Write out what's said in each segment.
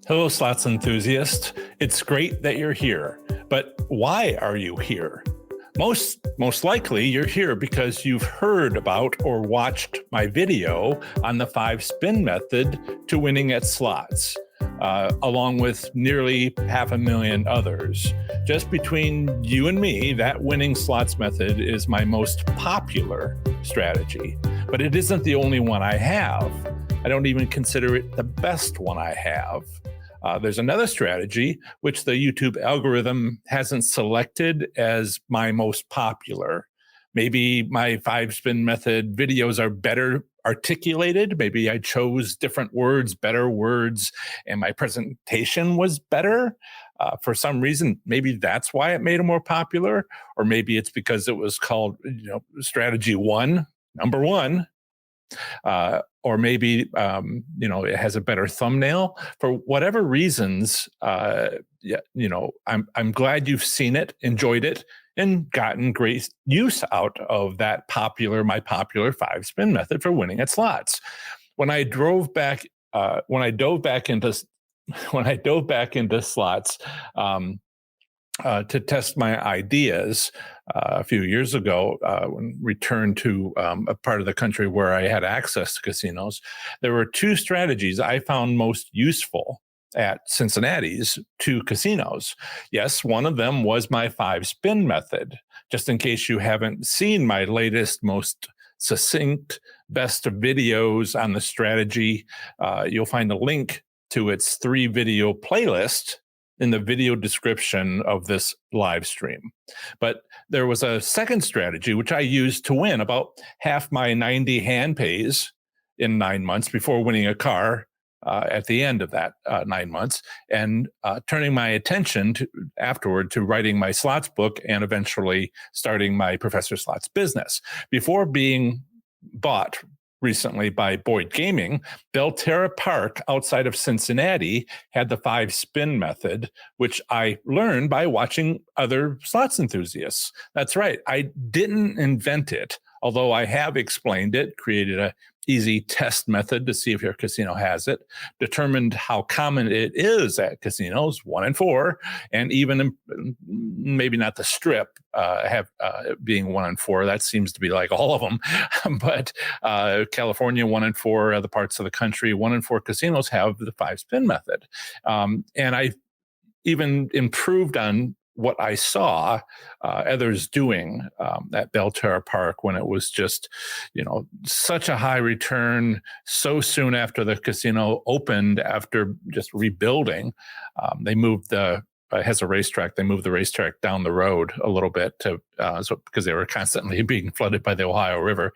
Hello, slots enthusiast. It's great that you're here, but why are you here? Most likely you're here because you've heard about or watched my video on the 5-spin method to winning at slots, along with nearly 500,000 others. Just between you and me, that winning slots method is my most popular strategy, but it isn't the only one I have. I don't even consider it the best one I have. There's another strategy which the YouTube algorithm hasn't selected as my most popular. Maybe my 5-spin method videos are better articulated. Maybe I chose different words, better words, and my presentation was better. For some reason, maybe that's why it made them more popular, or maybe it's because it was called, strategy one, number one. Or maybe it has a better thumbnail. For whatever reasons, I'm glad you've seen it, enjoyed it, and gotten great use out of that my popular 5-spin method for winning at slots. When I dove back into slots, to test my ideas a few years ago, when returned to a part of the country where I had access to casinos, there were two strategies I found most useful at Cincinnati's two casinos. Yes, one of them was my 5-spin method. Just in case you haven't seen my latest, most succinct, best videos on the strategy, you'll find a link to its 3-video playlist in the video description of this live stream. But there was a second strategy which I used to win about half my 90 hand pays in 9 months before winning a car at the end of that 9 months, and turning my attention afterward to writing my slots book and eventually starting my Professor Slots business. Before being bought recently by Boyd Gaming, Belterra Park outside of Cincinnati had the 5-spin method, which I learned by watching other slots enthusiasts. That's right. I didn't invent it, although I have explained it, created a easy test method to see if your casino has it, determined how common it is at casinos, 1 in 4, and even maybe not the Strip being 1 in 4. That seems to be like all of them, but California 1 in 4, other parts of the country 1 in 4 casinos have the 5-spin method, and I even improved on what I saw others doing at Belterra Park when it was just, such a high return so soon after the casino opened, after just rebuilding. They moved has a racetrack. They moved the racetrack down the road a little bit because they were constantly being flooded by the Ohio River.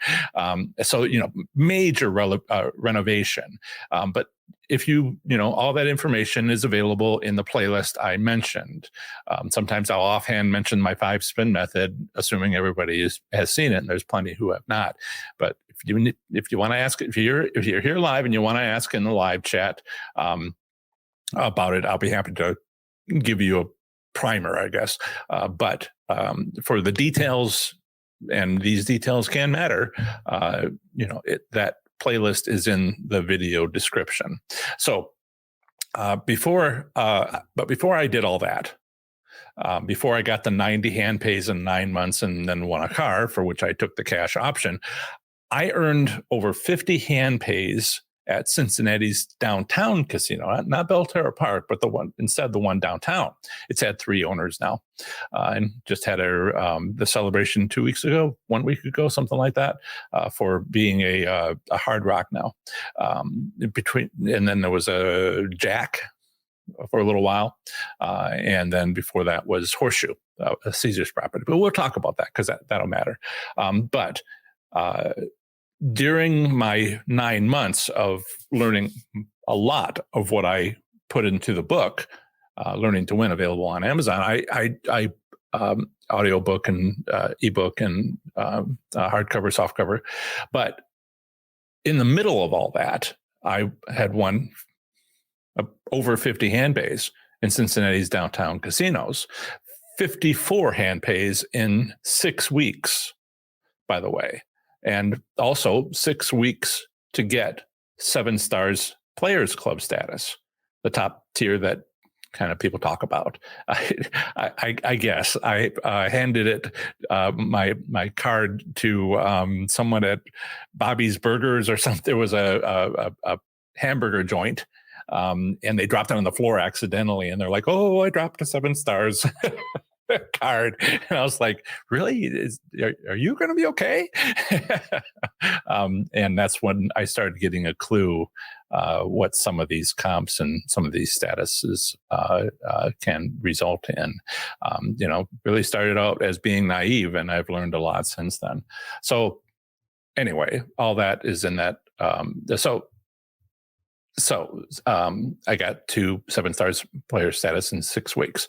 Major renovation. But if all that information is available in the playlist I mentioned. Sometimes I'll offhand mention my 5-spin method, assuming everybody has seen it, and there's plenty who have not. But if you want to ask, if you're here live and you want to ask in the live chat about it, I'll be happy to give you a primer, I guess. But for the details, and these details can matter, that playlist is in the video description. So before I did all that, before I got the 90 hand pays in 9 months and then won a car, for which I took the cash option, I earned over 50 hand pays at Cincinnati's downtown casino, not Belterra Park, but the one downtown. It's had 3 owners now, and just had the celebration 2 weeks ago, 1 week ago, something like that, for being a Hard Rock now. And then there was a Jack for a little while, and then before that was Horseshoe, a Caesar's property. But we'll talk about that because that'll matter. But during my 9 months of learning a lot of what I put into the book, Learning to Win, available on Amazon, I audiobook and ebook and hardcover, softcover. But in the middle of all that, I had won over 50 hand pays in Cincinnati's downtown casinos, 54 hand pays in 6 weeks, by the way. And also 6 weeks to get 7 Stars Players Club status. the top tier that kind of people talk about. I guess I handed it my card to someone at Bobby's Burgers or something. There was a hamburger joint, and they dropped it on the floor accidentally, and they're like, "Oh, I dropped a 7 stars." Card, and I was like, really, are you going to be okay? And that's when I started getting a clue what some of these comps and some of these statuses can result in. Really started out as being naive, and I've learned a lot since then. So anyway, all that is in that. I got to 7 stars player status in 6 weeks.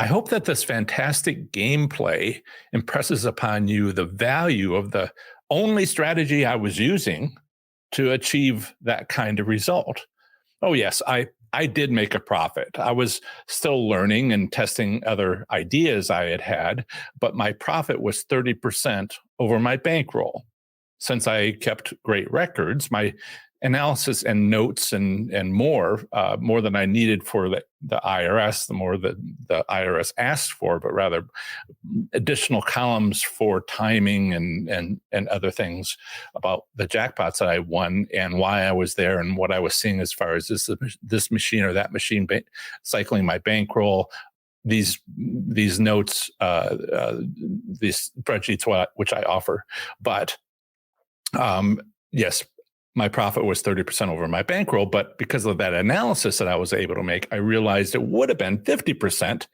I hope that this fantastic gameplay impresses upon you the value of the only strategy I was using to achieve that kind of result. Oh, yes, I did make a profit. I was still learning and testing other ideas I had, but my profit was 30% over my bankroll. Since I kept great records, my analysis and notes and more than I needed for the IRS, the more that the IRS asked for, but rather additional columns for timing and other things about the jackpots that I won and why I was there and what I was seeing as far as this machine or that machine cycling my bankroll. These notes, these spreadsheets, which I offer, but yes. My profit was 30% over my bankroll, but because of that analysis that I was able to make, I realized it would have been 50%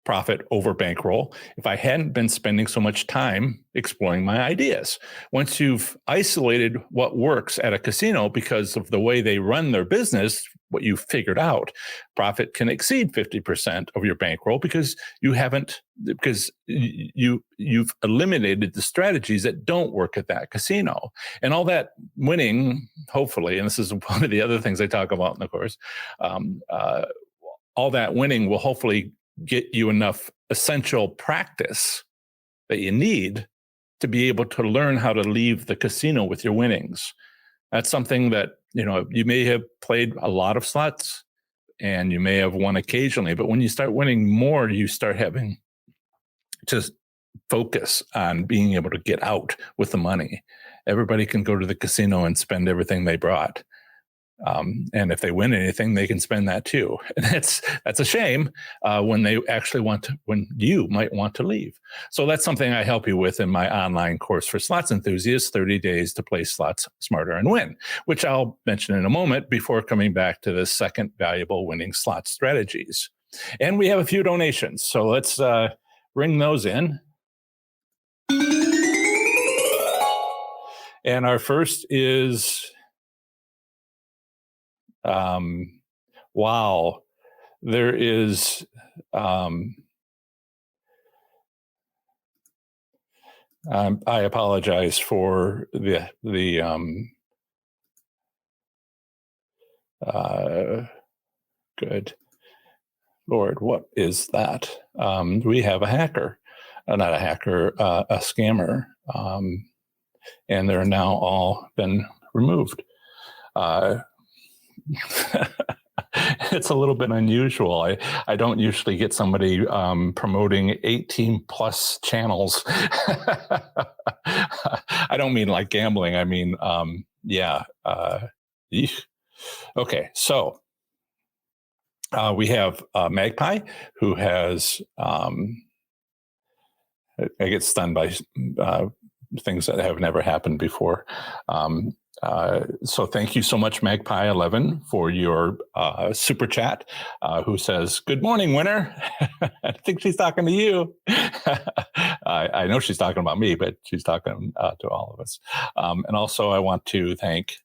profit over bankroll if I hadn't been spending so much time exploring my ideas. Once you've isolated what works at a casino because of the way they run their business, what you've figured out, profit can exceed 50% of your bankroll because you've eliminated the strategies that don't work at that casino. And all that winning, hopefully, and this is one of the other things I talk about in the course, all that winning will hopefully get you enough essential practice that you need to be able to learn how to leave the casino with your winnings. That's something that, you may have played a lot of slots and you may have won occasionally, but when you start winning more, you start having to focus on being able to get out with the money. Everybody can go to the casino and spend everything they brought. And if they win anything, they can spend that too. And that's a shame when they actually when you might want to leave. So that's something I help you with in my online course for slots enthusiasts, 30 days to play slots smarter and win, which I'll mention in a moment before coming back to the second valuable winning slot strategies. And we have a few donations. So let's bring those in. And our first is... wow, there is, I apologize for the good Lord, what is that? We have a hacker, not a hacker, a scammer, and they're now all been removed. It's a little bit unusual. I don't usually get somebody promoting 18 plus channels. I don't mean like gambling. I mean, okay, so we have Magpie, who has, I get stunned by things that have never happened before. So thank you so much, Magpie 11, for your super chat, who says, "Good morning, winner." I think she's talking to you. I know she's talking about me, but she's talking to all of us. And also I want to thank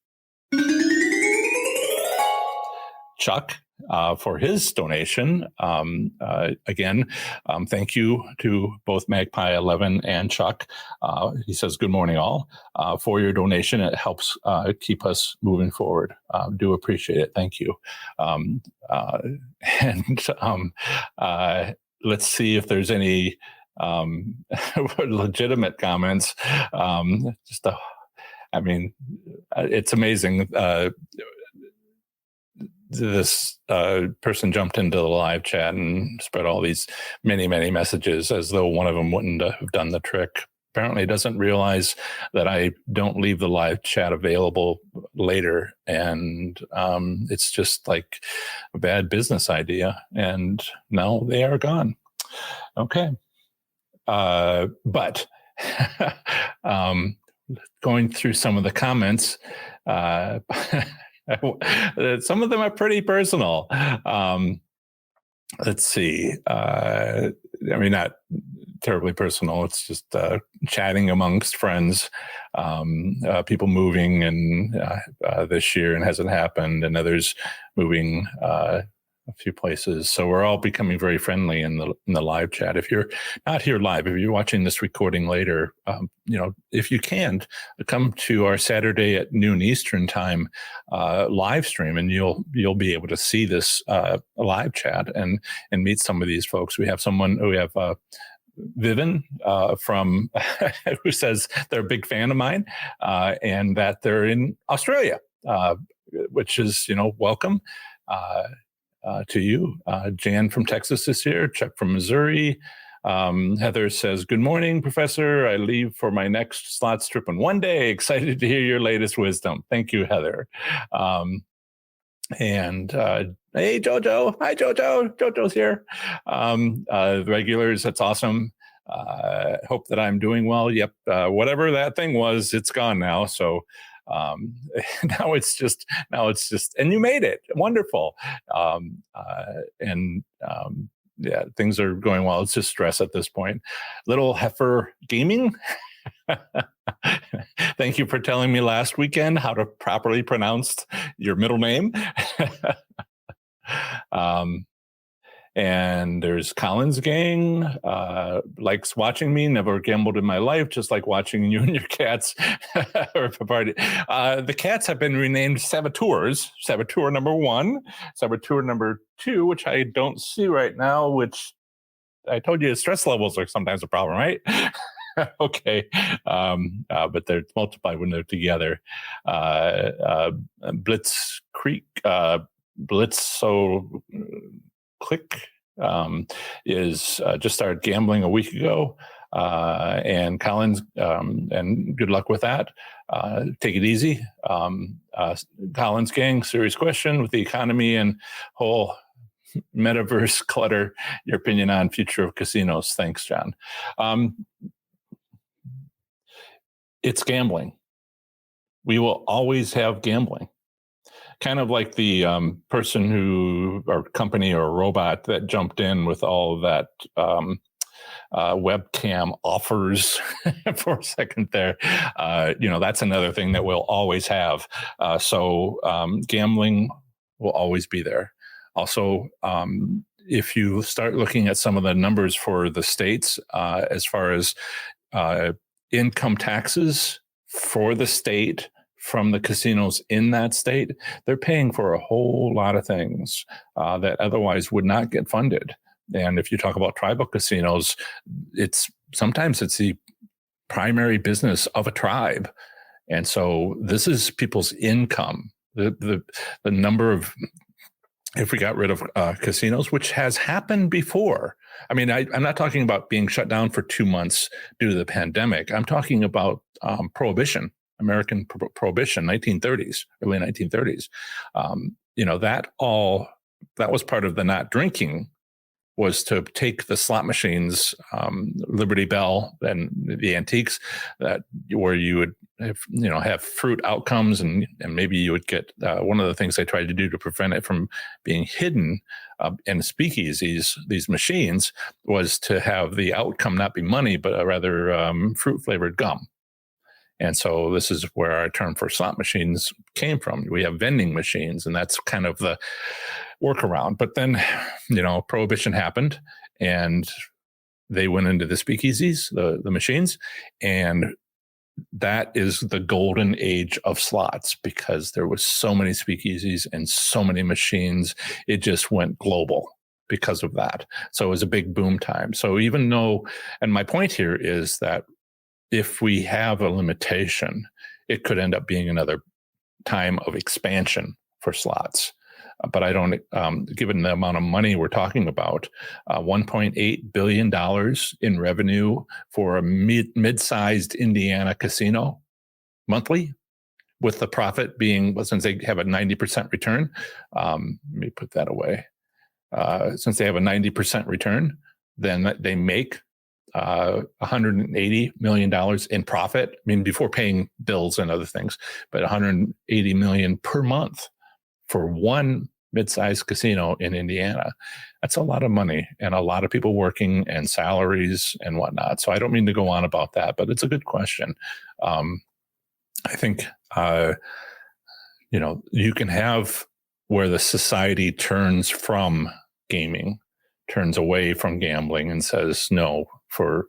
Chuck for his donation. Again, thank you to both Magpie 11 and Chuck. He says, "Good morning, all. For your donation, it helps keep us moving forward. Do appreciate it. Thank you." Let's see if there's any legitimate comments. It's amazing. this person jumped into the live chat and spread all these many messages as though one of them wouldn't have done the trick. Apparently doesn't realize that I don't leave the live chat available later. And it's just like a bad business idea. And now they are gone. Okay. But going through some of the comments, some of them are pretty personal. Let's see. I mean, not terribly personal. It's just chatting amongst friends, people moving and this year and hasn't happened, and others moving a few places. So we're all becoming very friendly in the live chat. If you're not here live, if you're watching this recording later, if you can, come to our Saturday at noon Eastern time live stream, and you'll be able to see this live chat and meet some of these folks. We have Vivian from who says they're a big fan of mine and that they're in Australia, which is, welcome to you. Jan from Texas is here. Chuck from Missouri. Heather says, good morning, Professor. I leave for my next slots trip in one day. Excited to hear your latest wisdom. Thank you, Heather. And hey, Jojo. Hi, Jojo. Jojo's here. The regulars, that's awesome. Hope that I'm doing well. Yep. Whatever that thing was, it's gone now. So now it's just, and you made it. Wonderful. Yeah, things are going well. It's just stress at this point. Little Heifer Gaming. Thank you for telling me last weekend how to properly pronounce your middle name. And there's Collins Gang, likes watching me, never gambled in my life, just like watching you and your cats. The cats have been renamed Saboteurs. Saboteur number 1, Saboteur number 2, which I don't see right now, which I told you stress levels are sometimes a problem, right? Okay. But they're multiplied when they're together. Blitz Creek, Blitz, so Click is just started gambling a week ago, and Collins, and good luck with that. Take it easy. Collins Gang, serious question with the economy and whole metaverse clutter. Your opinion on future of casinos? Thanks, John. It's gambling. We will always have gambling. Kind of like the person or company or robot that jumped in with all of that webcam offers for a second there. That's another thing that we'll always have. So gambling will always be there. Also, if you start looking at some of the numbers for the states as far as income taxes for the state from the casinos in that state, they're paying for a whole lot of things that otherwise would not get funded. And if you talk about tribal casinos, sometimes it's the primary business of a tribe. And so this is people's income. The number of, if we got rid of casinos, which has happened before. I mean, I'm not talking about being shut down for 2 months due to the pandemic. I'm talking about prohibition. American prohibition, 1930s, early 1930s. That was part of the not drinking, was to take the slot machines, Liberty Bell and the antiques, where you would have fruit outcomes, and maybe you would get one of the things they tried to do to prevent it from being hidden in speakeasies, these machines, was to have the outcome not be money, but rather fruit flavored gum. And so this is where our term for slot machines came from. We have vending machines, and that's kind of the workaround. But then, prohibition happened, and they went into the speakeasies, the machines, and that is the golden age of slots, because there was so many speakeasies and so many machines. It just went global because of that. So it was a big boom time. So even though, and my point here is that if we have a limitation, it could end up being another time of expansion for slots. but I don't, given the amount of money we're talking about, $1.8 billion in revenue for a mid-sized Indiana casino monthly, with the profit being, since they have a 90% return, let me put that away. Since they have a 90% return, then they make $180 million in profit. I mean, before paying bills and other things, but $180 million per month for one mid-sized casino in Indiana. That's a lot of money, and a lot of people working, and salaries and whatnot. So I don't mean to go on about that, but it's a good question. I think, you can have where the society turns from gaming, turns away from gambling, and says no for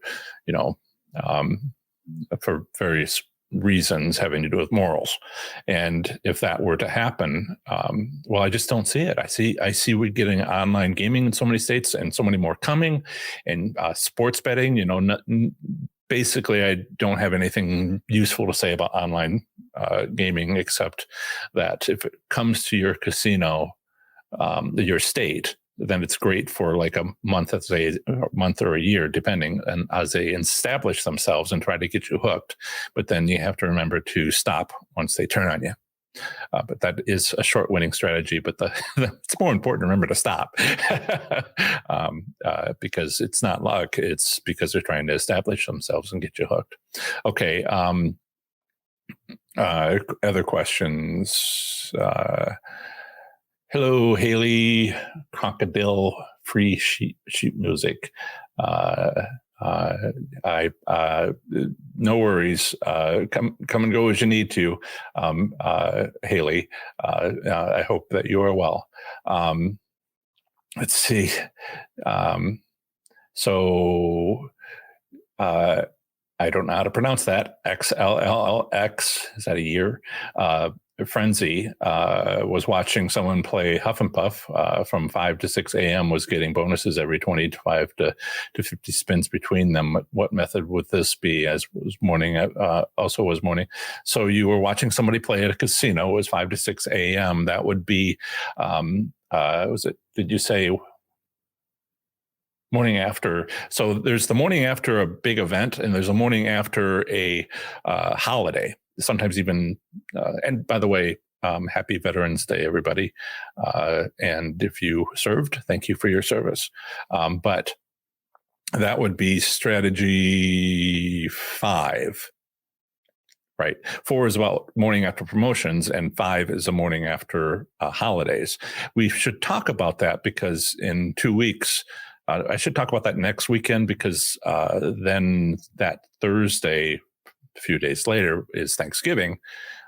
various reasons having to do with morals. And if that were to happen, well, I just don't see it. I see we're getting online gaming in so many states, and so many more coming, and sports betting. Basically, I don't have anything useful to say about online gaming, except that if it comes to your casino, your state, then it's great for like a month, or a year, depending, and as they establish themselves and try to get you hooked. But then you have to remember to stop once they turn on you. But that is a short winning strategy. But it's more important to remember to stop, because it's not luck. It's because they're trying to establish themselves and get you hooked. Okay. Other questions? Hello, Haley. Crocodile free sheep music. No worries. Come and go as you need to, Haley. I hope that you are well. Let's see. I don't know how to pronounce that. XLLX. Is that a year? Frenzy was watching someone play Huff and Puff from 5 to 6 a.m. was getting bonuses every 25 to 50 spins between them. What method would this be? As was morning, also was morning. So you were watching somebody play at a casino. It was 5 to 6 a.m. That would be, did you say morning after? So there's the morning after a big event, and there's a morning after a holiday. Sometimes even, and by the way, happy Veterans Day, everybody. And if you served, thank you for your service. But that would be strategy 5, right? 4 is about morning after promotions, and 5 is the morning after holidays. We should talk about that because in 2 weeks, I should talk about that next weekend, because then that Thursday, a few days later, is Thanksgiving.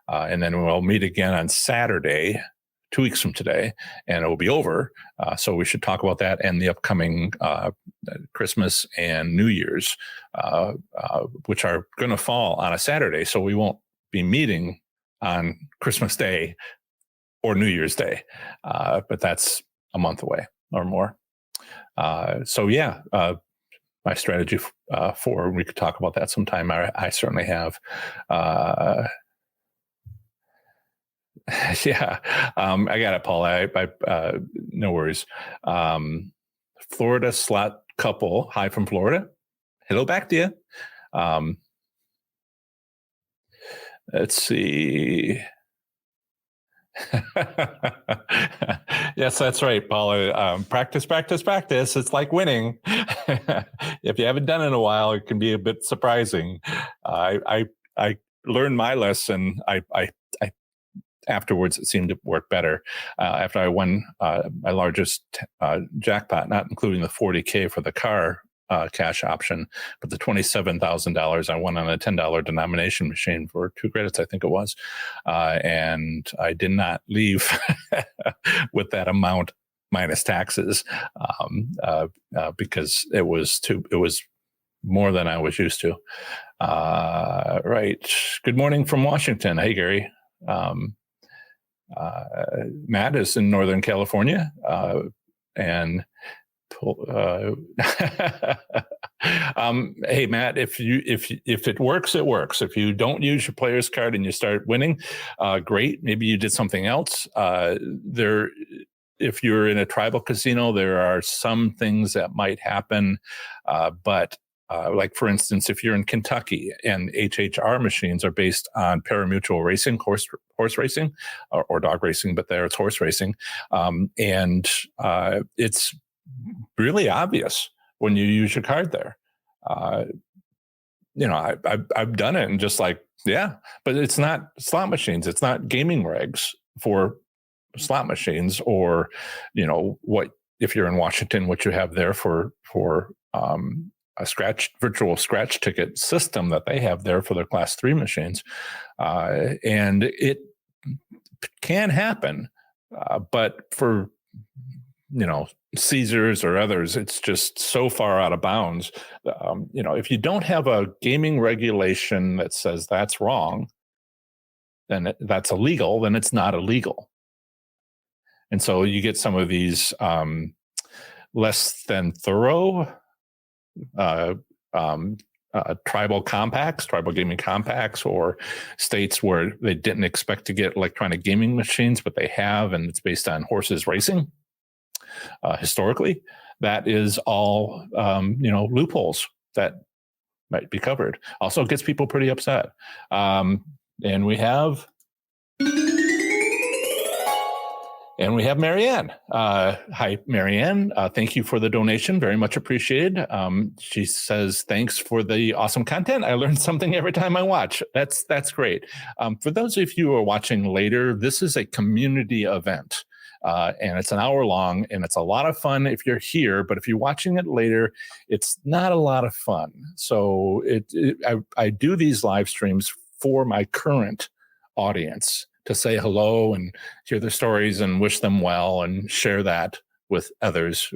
And then we'll meet again on Saturday, 2 weeks from today, and it will be over. So we should talk about that and the upcoming Christmas and New Year's, which are going to fall on a Saturday. So we won't be meeting on Christmas Day or New Year's Day, but that's a month away or more. My strategy 4, we could talk about that sometime. I certainly have. Yeah, I got it, Paul. I no worries. Florida slot couple. Hi from Florida. Hello back to you. Let's see. Yes, that's right, Paula. Practice. It's like winning. If you haven't done it in a while, it can be a bit surprising. I learned my lesson. I afterwards, it seemed to work better. After I won my largest jackpot, not including the $40K for the car cash option, but the $27,000 I won on a $10 denomination machine for 2 credits, I think it was. And I did not leave with that amount minus taxes, because it was more than I was used to. Right. Good morning from Washington. Hey, Gary. Matt is in Northern California, and hey, Matt, if it works, it works. If you don't use your player's card and you start winning, great. Maybe you did something else. if you're in a tribal casino, there are some things that might happen, but like, for instance, if you're in Kentucky and HHR machines are based on parimutuel racing, horse racing, or dog racing, but there it's horse racing. And it's really obvious when you use your card there. I've done it and just like, yeah, but it's not slot machines. It's not gaming regs for slot machines, or, what, if you're in Washington, what you have there for a virtual scratch ticket system that they have there for their class 3 machines. And it can happen, but for, Caesars or others, it's just so far out of bounds. If you don't have a gaming regulation that says that's wrong, then that's illegal, then it's not illegal. And so you get some of these less than thorough tribal gaming compacts, or states where they didn't expect to get electronic gaming machines, but they have, and it's based on horses racing. Historically, that is all, loopholes that might be covered. Also gets people pretty upset. And we have Marianne. Hi, Marianne. Thank you for the donation. Very much appreciated. She says, thanks for the awesome content. I learned something every time I watch. That's great. For those of you who are watching later, this is a community event. And it's an hour long, and it's a lot of fun if you're here. But if you're watching it later, it's not a lot of fun. So I do these live streams for my current audience, to say hello and hear their stories and wish them well and share that with others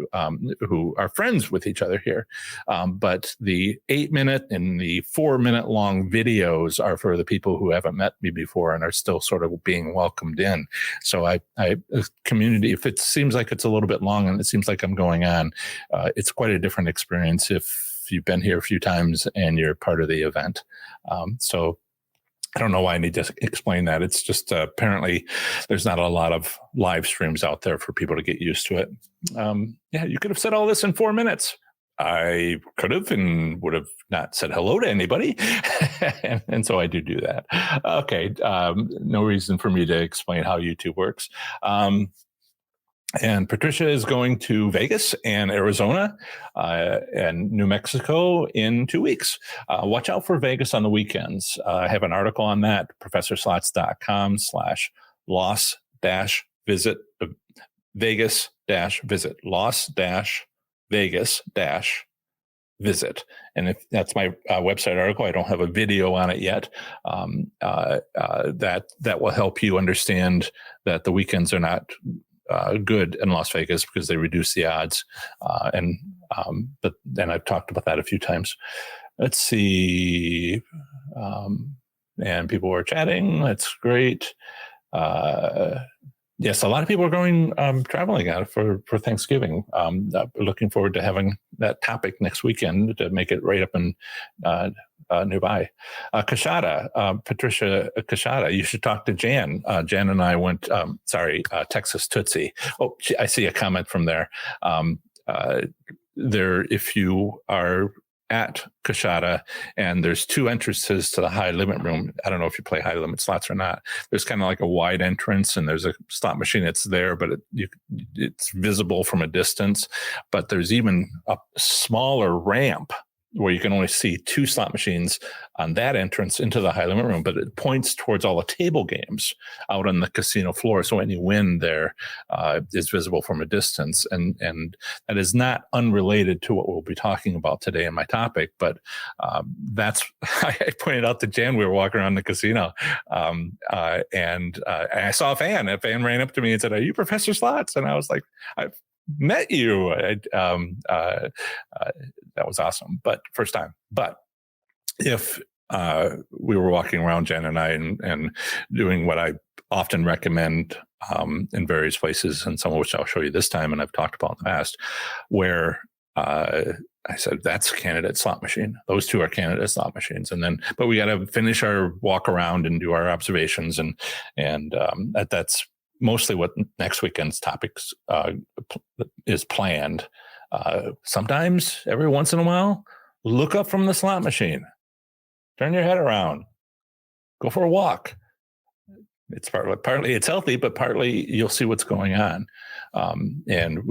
who are friends with each other here. But the 8-minute and the 4-minute long videos are for the people who haven't met me before and are still sort of being welcomed in. So community, if it seems like it's a little bit long and it seems like I'm going on, it's quite a different experience if you've been here a few times and you're part of the event. So I don't know why I need to explain that. It's just apparently there's not a lot of live streams out there for people to get used to it. You could have said all this in 4 minutes. I could have and would have not said hello to anybody. and so I do that. Okay. No reason for me to explain how YouTube works. And Patricia is going to Vegas and Arizona and New Mexico in 2 weeks. Watch out for Vegas on the weekends. I have an article on that, professorslots.com/loss-visit, Vegas-visit, loss-vegas-visit. And if that's my website article, I don't have a video on it yet. That will help you understand that the weekends are not good in Las Vegas because they reduce the odds. But then I've talked about that a few times. Let's see. And people were chatting. That's great. Yes, a lot of people are going traveling out for Thanksgiving. Looking forward to having that topic next weekend to make it right up in nearby. Patricia Kashada, you should talk to Jan. Jan and I went, Texas Tootsie. Oh, I see a comment from there. If you are at Kashada and there's 2 entrances to the high limit room. I don't know if you play high limit slots or not. There's kind of like a wide entrance and there's a slot machine that's there, but it's visible from a distance. But there's even a smaller ramp where you can only see 2 slot machines on that entrance into the high limit room, but it points towards all the table games out on the casino floor. So any win there is visible from a distance. And that is not unrelated to what we'll be talking about today in my topic, but that's, I pointed out to Jan, we were walking around the casino and I saw a fan ran up to me and said, "Are you Professor Slots?" And I was like, "I've met you." That was awesome, but first time. But if we were walking around, Jen and I, and doing what I often recommend in various places, and some of which I'll show you this time, and I've talked about in the past, where I said, that's a candidate slot machine. Those 2 are candidate slot machines. And then, but we got to finish our walk around and do our observations. And that's mostly what next weekend's topics is planned. Sometimes, every once in a while, look up from the slot machine, turn your head around, go for a walk. It's partly it's healthy, but partly you'll see what's going on, and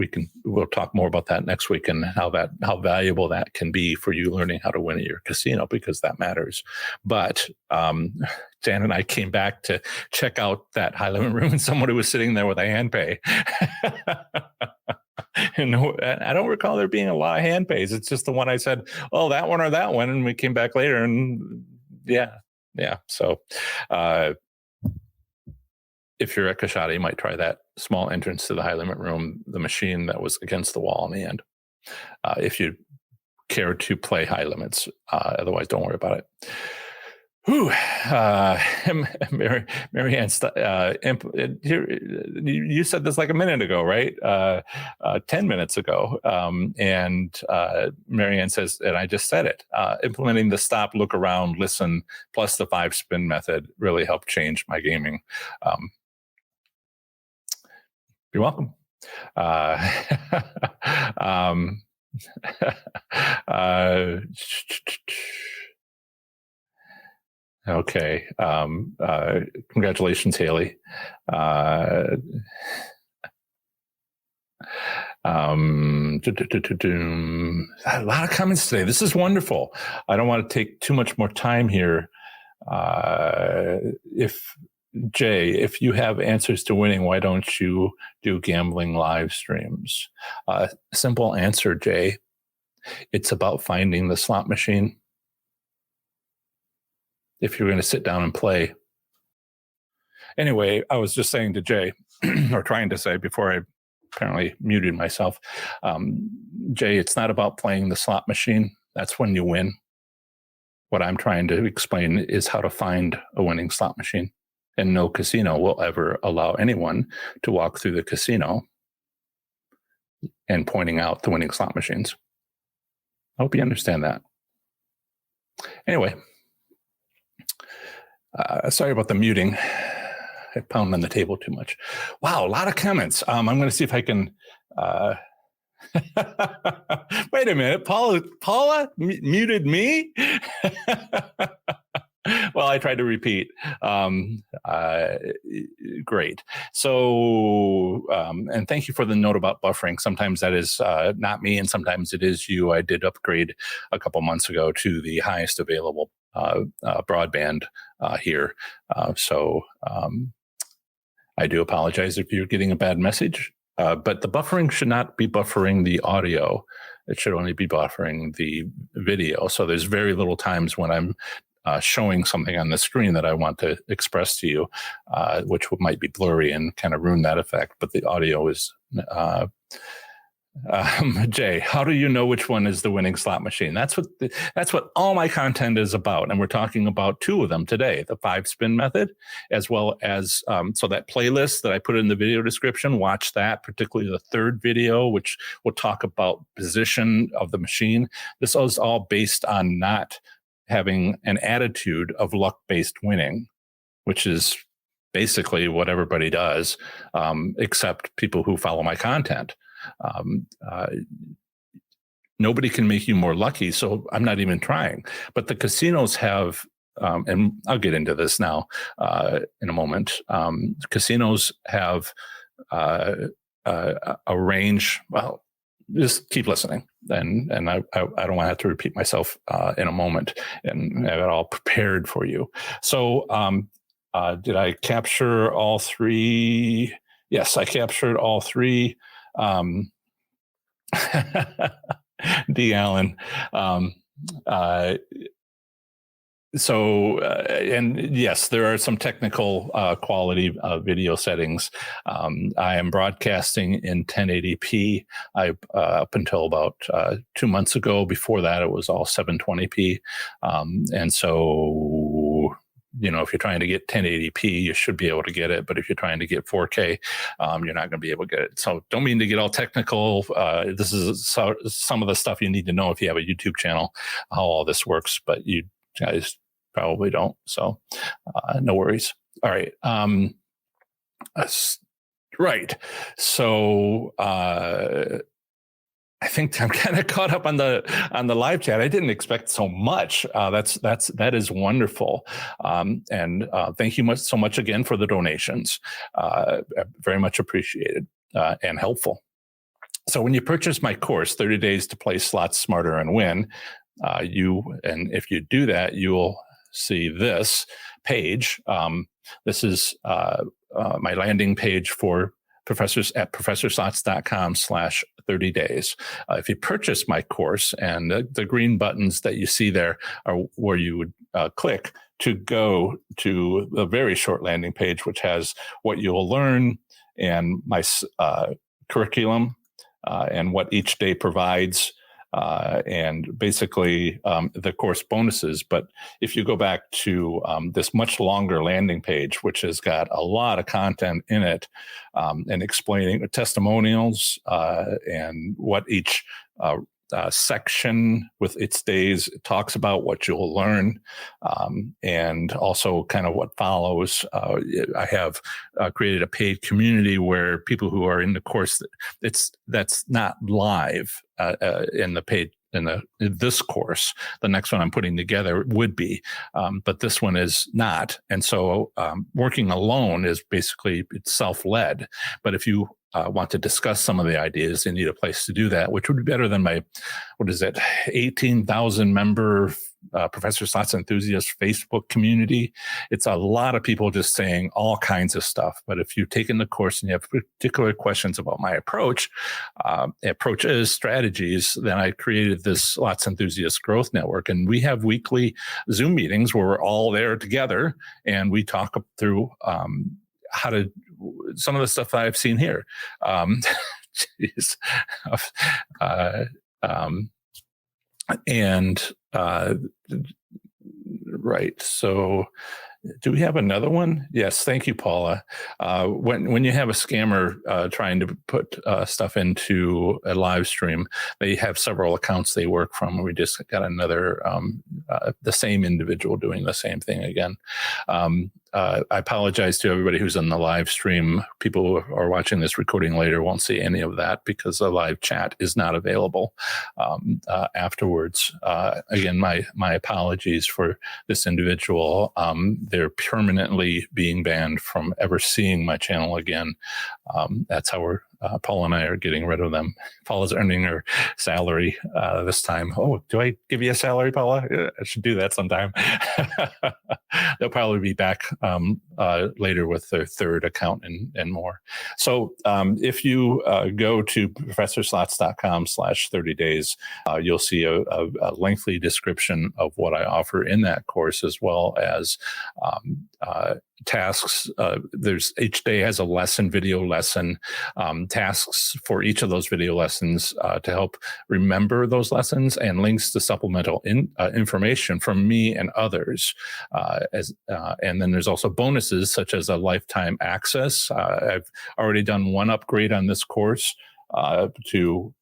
we'll talk more about that next week and how valuable that can be for you learning how to win at your casino, because that matters. But Dan and I came back to check out that high limit room, and someone who was sitting there with a hand pay. And I don't recall there being a lot of hand pays. It's just the one I said, oh, that one or that one, and we came back later, and yeah. So. If you're at Coushatta, you might try that small entrance to the high limit room, the machine that was against the wall in the end, if you care to play high limits. Otherwise, don't worry about it. Whew. Mary Ann, you said this like a minute ago, right? 10 minutes ago. And Mary Ann says, and I just said it, implementing the stop, look around, listen, plus the 5-spin method really helped change my gaming. You're welcome. Okay. Congratulations, Haley. A lot of comments today. This is wonderful. I don't want to take too much more time here. If you have answers to winning, why don't you do gambling live streams? Simple answer, Jay. It's about finding the slot machine. If you're going to sit down and play. Anyway, I was just saying to Jay, or trying to say before I apparently muted myself, Jay, it's not about playing the slot machine. That's when you win. What I'm trying to explain is how to find a winning slot machine. And no casino will ever allow anyone to walk through the casino and pointing out the winning slot machines. I hope you understand that. Anyway, sorry about the muting. I pounded on the table too much. Wow, a lot of comments. I'm going to see if I can. Wait a minute, Paula muted me. Well, I tried to repeat. Great. So, and thank you for the note about buffering. Sometimes that is not me, and sometimes it is you. I did upgrade a couple months ago to the highest available broadband here. So I do apologize if you're getting a bad message, but the buffering should not be buffering the audio. It should only be buffering the video. So there's very little times when I'm showing something on the screen that I want to express to you, which might be blurry and kind of ruin that effect. But the audio is, Jay, how do you know which one is the winning slot machine? That's what all my content is about. And we're talking about two of them today, the 5-spin method, as well as, so that playlist that I put in the video description, watch that, particularly the third video, which will talk about position of the machine. This is all based on not having an attitude of luck-based winning, which is basically what everybody does, except people who follow my content. Nobody can make you more lucky, so I'm not even trying. But the casinos have, and I'll get into this now in a moment, casinos have a range, well, just keep listening, and I don't want to have to repeat myself in a moment, and have it all prepared for you. So, did I capture all three? Yes, I captured all three. D. Allen. And yes, there are some technical quality video settings. I am broadcasting in 1080p. Up until about 2 months ago. Before that, it was all 720p. And so, if you're trying to get 1080p, you should be able to get it. But if you're trying to get 4K, you're not going to be able to get it. So don't mean to get all technical. This is some of the stuff you need to know if you have a YouTube channel, how all this works. But you guys probably don't. So no worries. All right. Right. So I think I'm kind of caught up on the live chat. I didn't expect so much. That is wonderful, and thank you so much again for the donations. Very much appreciated and helpful. So when you purchase my course, 30 Days to Play Slots Smarter and Win, if you do that, you'll see this page. This is my landing page for professors at professorslots.com/30 days. If you purchase my course, and the green buttons that you see there are where you would click to go to the very short landing page, which has what you'll learn and my curriculum and what each day provides. And basically the course bonuses. But if you go back to this much longer landing page, which has got a lot of content in it, and explaining testimonials and what each section with its days talks about, what you'll learn, and also kind of what follows. I have created a paid community where people who are in the course, that's not live in the paid in this course. The next one I'm putting together would be, but this one is not. And so working alone is basically, it's self-led. But if you want to discuss some of the ideas, you need a place to do that, which would be better than my, 18,000 member Professor Slots Enthusiast Facebook community. It's a lot of people just saying all kinds of stuff. But if you've taken the course and you have particular questions about my approaches, strategies, then I created this Slots Enthusiast Growth Network. And we have weekly Zoom meetings where we're all there together and we talk through how to, some of the stuff that I've seen here. Geez. Right. So do we have another one? Yes. Thank you, Paula. When you have a scammer trying to put stuff into a live stream, they have several accounts they work from. We just got another, the same individual doing the same thing again. I apologize to everybody who's on the live stream. People who are watching this recording later won't see any of that because the live chat is not available afterwards. Again, my apologies for this individual. They're permanently being banned from ever seeing my channel again. That's how Paula and I are getting rid of them. Paula's earning her salary this time. Oh, do I give you a salary, Paula? I should do that sometime. They'll probably be back later with their third account and more. So if you go to professorslots.com/30 days, you'll see a lengthy description of what I offer in that course, as well as tasks. There's each day has a video lesson, tasks for each of those video lessons to help remember those lessons, and links to supplemental information from me and others. And then there's also bonuses such as a lifetime access. I've already done one upgrade on this course to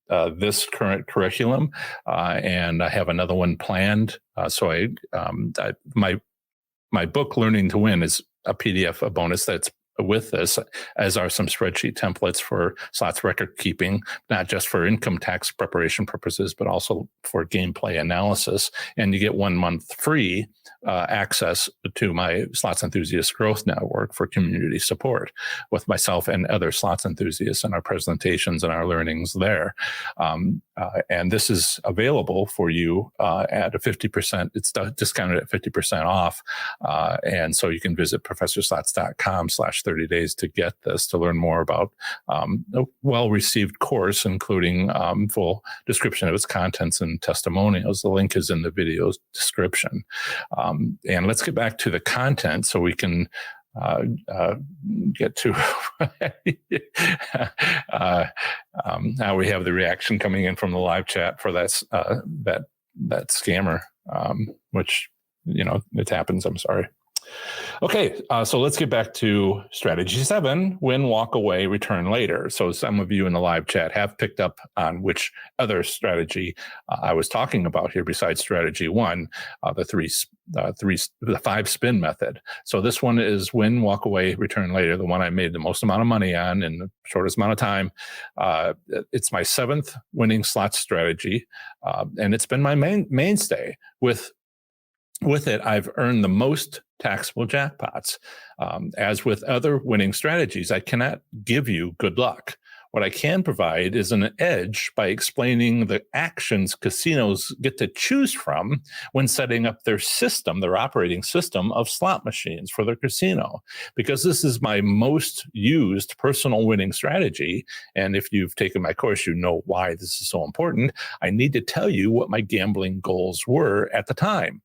this current curriculum, and I have another one planned. So my book, Learning to Win, is a PDF, a bonus that's with this, as are some spreadsheet templates for slots record keeping, not just for income tax preparation purposes, but also for gameplay analysis. And you get 1 month free access to my Slots Enthusiast Growth Network for community support with myself and other slots enthusiasts and our presentations and our learnings there. And this is available for you at a 50%, it's discounted at 50% off. And so you can visit professorslots.com/30 days to get this, to learn more about a well-received course, including full description of its contents and testimonials. The link is in the video's description. And let's get back to the content so we can get to now we have the reaction coming in from the live chat for that scammer, which, it happens. I'm sorry. Okay, so let's get back to strategy 7, win, walk away, return later. So some of you in the live chat have picked up on which other strategy I was talking about here besides strategy 1, the 3 the 5 spin method. So this one is win, walk away, return later, the one I made the most amount of money on in the shortest amount of time. It's my 7th winning slot strategy, and it's been my mainstay. With it, I've earned the most taxable jackpots. As with other winning strategies, I cannot give you good luck. What I can provide is an edge by explaining the actions casinos get to choose from when setting up their system, their operating system of slot machines for their casino. Because this is my most used personal winning strategy. And if you've taken my course, you know why this is so important. I need to tell you what my gambling goals were at the time.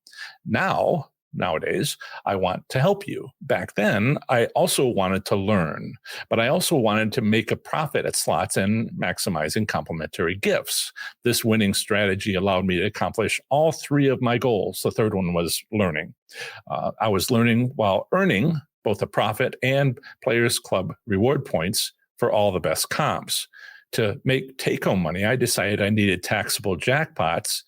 Nowadays, I want to help you. Back then, I also wanted to learn, but I also wanted to make a profit at slots and maximizing complimentary gifts. This winning strategy allowed me to accomplish all 3 of my goals. The third one was learning. I was learning while earning both a profit and Players Club reward points for all the best comps. To make take-home money, I decided I needed taxable jackpots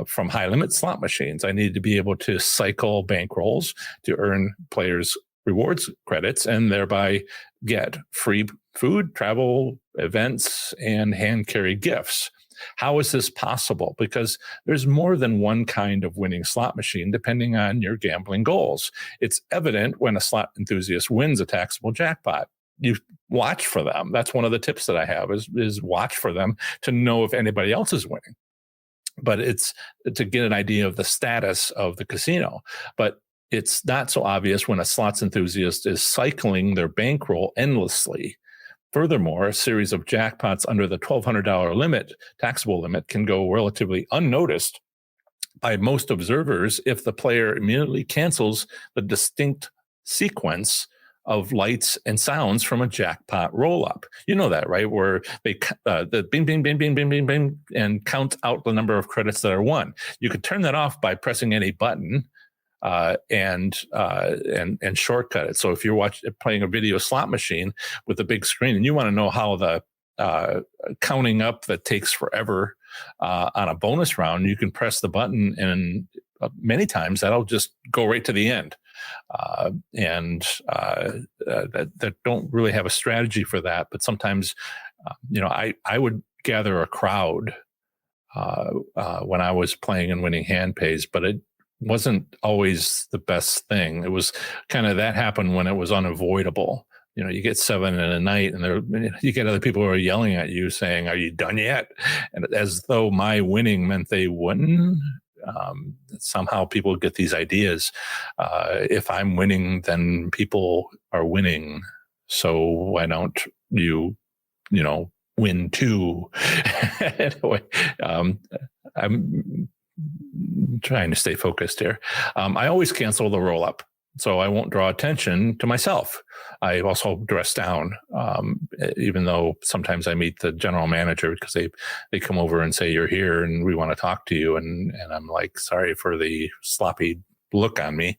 from high-limit slot machines. I needed to be able to cycle bankrolls to earn players' rewards credits and thereby get free food, travel, events, and hand-carried gifts. How is this possible? Because there's more than one kind of winning slot machine depending on your gambling goals. It's evident when a slot enthusiast wins a taxable jackpot. You watch for them. That's one of the tips that I have is watch for them to know if anybody else is winning. But it's to get an idea of the status of the casino. But it's not so obvious when a slots enthusiast is cycling their bankroll endlessly. Furthermore, a series of jackpots under the $1,200 limit, taxable limit, can go relatively unnoticed by most observers if the player immediately cancels the distinct sequence of lights and sounds from a jackpot roll-up. You know that, right? Where they the bing, bing, bing, bing, bing, bing, bing, and count out the number of credits that are won. You could turn that off by pressing any button and shortcut it. So if you're playing a video slot machine with a big screen and you want to know how the counting up that takes forever on a bonus round, you can press the button and many times that'll just go right to the end. That don't really have a strategy for that. But sometimes, I would gather a crowd when I was playing and winning hand pays, but it wasn't always the best thing. It was kind of that happened when it was unavoidable. You get 7 in a night and you get other people who are yelling at you saying, "Are you done yet?" And as though my winning meant they wouldn't. Somehow people get these ideas. If I'm winning, then people are winning. So why don't you, win too? Anyway, I'm trying to stay focused here. I always cancel the roll up, so I won't draw attention to myself. I also dress down, even though sometimes I meet the general manager because they come over and say, "You're here and we want to talk to you." And I'm like, sorry for the sloppy look on me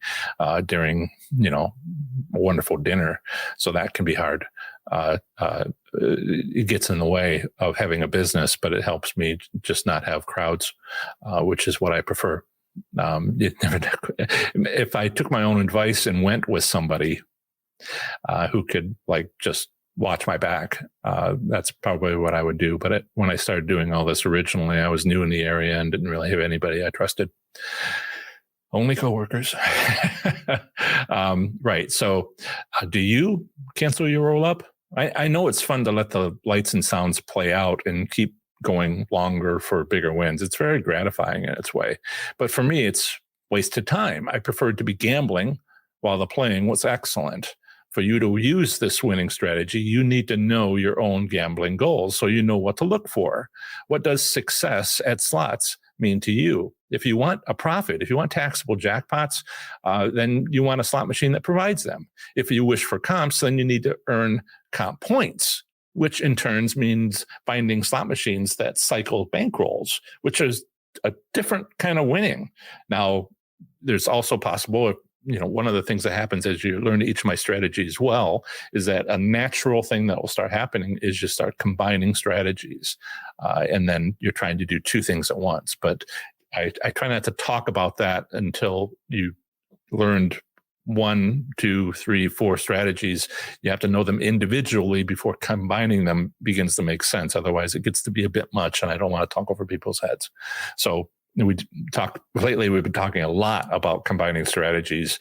during, a wonderful dinner. So that can be hard. It gets in the way of having a business, but it helps me just not have crowds, which is what I prefer. If I took my own advice and went with somebody who could just watch my back, that's probably what I would do. But when I started doing all this originally, I was new in the area and didn't really have anybody I trusted. Only coworkers. Right. So do you cancel your roll up? I know it's fun to let the lights and sounds play out and keep going longer for bigger wins. It's very gratifying in its way. But for me, it's wasted time. I preferred to be gambling while the playing was excellent. For you to use this winning strategy, you need to know your own gambling goals so you know what to look for. What does success at slots mean to you? If you want a profit, if you want taxable jackpots, then you want a slot machine that provides them. If you wish for comps, then you need to earn comp points, which in turns means finding slot machines that cycle bankrolls, which is a different kind of winning. Now, there's also possible, one of the things that happens as you learn each of my strategies well is that a natural thing that will start happening is you start combining strategies. And then you're trying to do 2 things at once. But I try not to talk about that until you learned 1, 2, 3, 4 strategies. You have to know them individually before combining them begins to make sense. Otherwise, it gets to be a bit much, and I don't want to talk over people's heads. So we've been talking a lot about combining strategies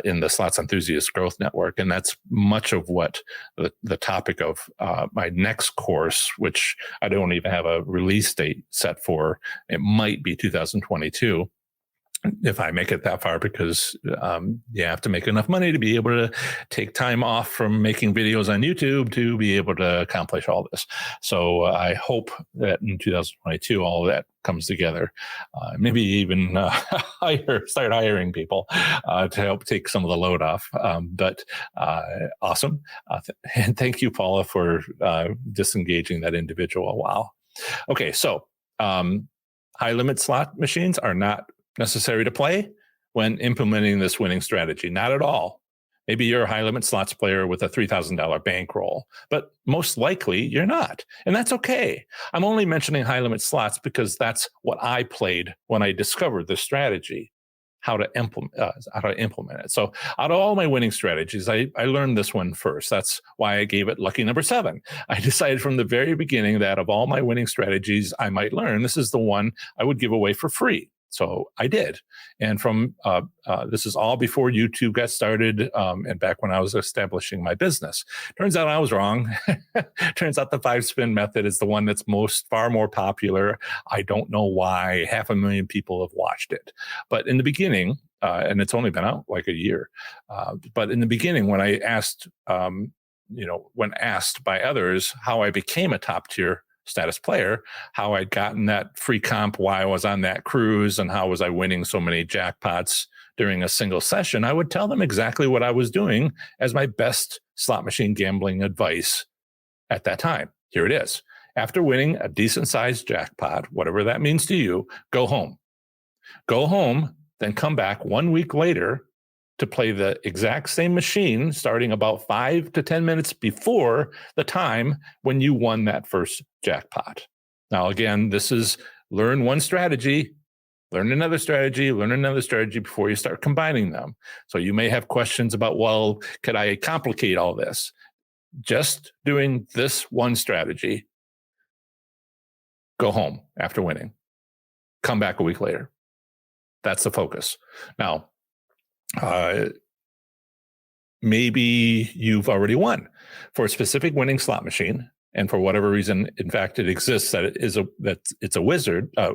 in the Slots Enthusiast Growth Network, and that's much of what the topic of my next course, which I don't even have a release date set for. It might be 2022. If I make it that far, because you have to make enough money to be able to take time off from making videos on YouTube to be able to accomplish all this. So I hope that in 2022, all of that comes together. Maybe even start hiring people to help take some of the load off. But awesome. And thank you, Paula, for disengaging that individual. Wow. Okay, so high limit slot machines are not necessary to play when implementing this winning strategy. Not at all. Maybe you're a high limit slots player with a $3,000 bankroll, but most likely you're not. And that's okay. I'm only mentioning high limit slots because that's what I played when I discovered this strategy, how to implement it. So out of all my winning strategies, I learned this one first. That's why I gave it lucky number 7. I decided from the very beginning that of all my winning strategies I might learn, this is the one I would give away for free. So I did. And from this is all before YouTube got started and back when I was establishing my business. Turns out I was wrong. Turns out the 5-spin method is the one that's far more popular. I don't know why 500,000 people have watched it. But in the beginning, and it's only been out like a year, but in the beginning when I asked, when asked by others how I became a top tier status player, how I'd gotten that free comp, why I was on that cruise, and how was I winning so many jackpots during a single session, I would tell them exactly what I was doing as my best slot machine gambling advice at that time. Here it is. After winning a decent sized jackpot, whatever that means to you, go home. Go home, then come back 1 week later to play the exact same machine starting about 5 to 10 minutes before the time when you won that first jackpot. Now, again, this is learn one strategy, learn another strategy before you start combining them. So you may have questions about, well, could I complicate all this? Just doing this one strategy, go home after winning, come back a week later. That's the focus. Now, maybe you've already won for a specific winning slot machine, and for whatever reason, in fact, it exists that it's a